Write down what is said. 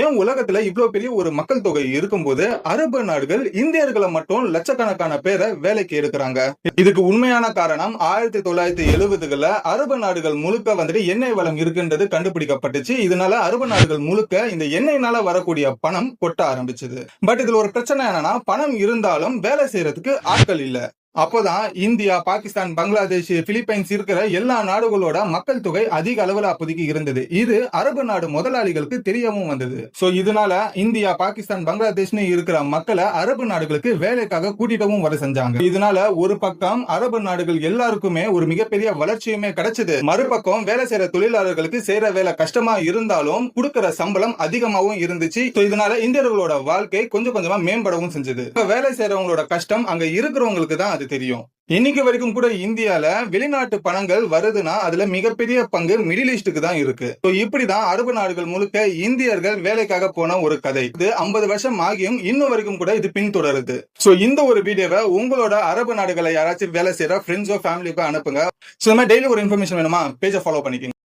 ஏன் உலகத்துல இவ்வளவு பெரிய ஒரு மக்கள் தொகை இருக்கும்போது அரபு நாடுகள் இந்தியர்களை மட்டும் லட்சக்கணக்கான பேரை வேலைக்கு எடுக்கிறாங்க? இதுக்கு உண்மையான காரணம் 1970களில் அரபு நாடுகள் முழுக்க வந்துட்டு எண்ணெய் வளம் இருக்குன்றது கண்டுபிடிக்கப்பட்டுச்சு. இதனால அரபு நாடுகள் முழுக்க இந்த எண்ணெய்னால வரக்கூடிய பணம் கொட்ட ஆரம்பிச்சது. பட் இதுல ஒரு பிரச்சனை என்னன்னா, பணம் இருந்தாலும் வேலை செய்யறதுக்கு ஆட்கள் இல்ல. அப்போதான் இந்தியா, பாகிஸ்தான், பங்களாதேஷ், பிலிப்பைன்ஸ் இருக்கிற எல்லா நாடுகளோட மக்கள் தொகை அதிக அளவுல அப்போதைக்கு இருந்தது. இது அரபு நாடு முதலாளிகளுக்கு தெரியவும் வந்தது. சோ இதனால இந்தியா, பாகிஸ்தான், பங்களாதேஷ்னு இருக்கிற மக்களை அரபு நாடுகளுக்கு வேலைக்காக கூட்டிட்டவும் வர செஞ்சாங்க. இதனால ஒரு பக்கம் அரபு நாடுகள் எல்லாருக்குமே ஒரு மிகப்பெரிய வளர்ச்சியுமே கிடைச்சது. மறுபக்கம் வேலை செய்யற தொழிலாளர்களுக்கு செய்யற வேலை கஷ்டமா இருந்தாலும் கொடுக்கிற சம்பளம் அதிகமாகவும் இருந்துச்சு. இதனால இந்தியர்களோட வாழ்க்கை கொஞ்சம் கொஞ்சமா மேம்படவும் செஞ்சது. வேலை செய்யறவங்களோட கஷ்டம் அங்க இருக்கிறவங்களுக்கு தான் அது தெரியும். இன்னைக்கு வரைக்கும் கூட இந்தியால வெளிநாட்டு பணங்கள் வருதுன்னா அதுல மிகப்பெரிய பங்கு மிடில் ஈஸ்டுக்கு தான் இருக்கு. இப்படிதான் அரபு நாடுகள் முழுக்க இந்தியர்கள் வேலைக்காக போன ஒரு கதை. இது 50 வருஷம் ஆகியும் இன்னும் வரைக்கும் கூட இது பின்தொடருது. இந்த ஒரு வீடியோவை உங்களோட அரபு நாடுகளை யாராச்சும் வேலை செய்யற ஃப்ரெண்ட்ஸோ ஃபேமிலிக்கோ அனுப்புங்க. டெய்லி ஒரு இன்ஃபர்மேஷன் வேணுமா, பேஜை ஃபாலோ பண்ணிக்கங்க.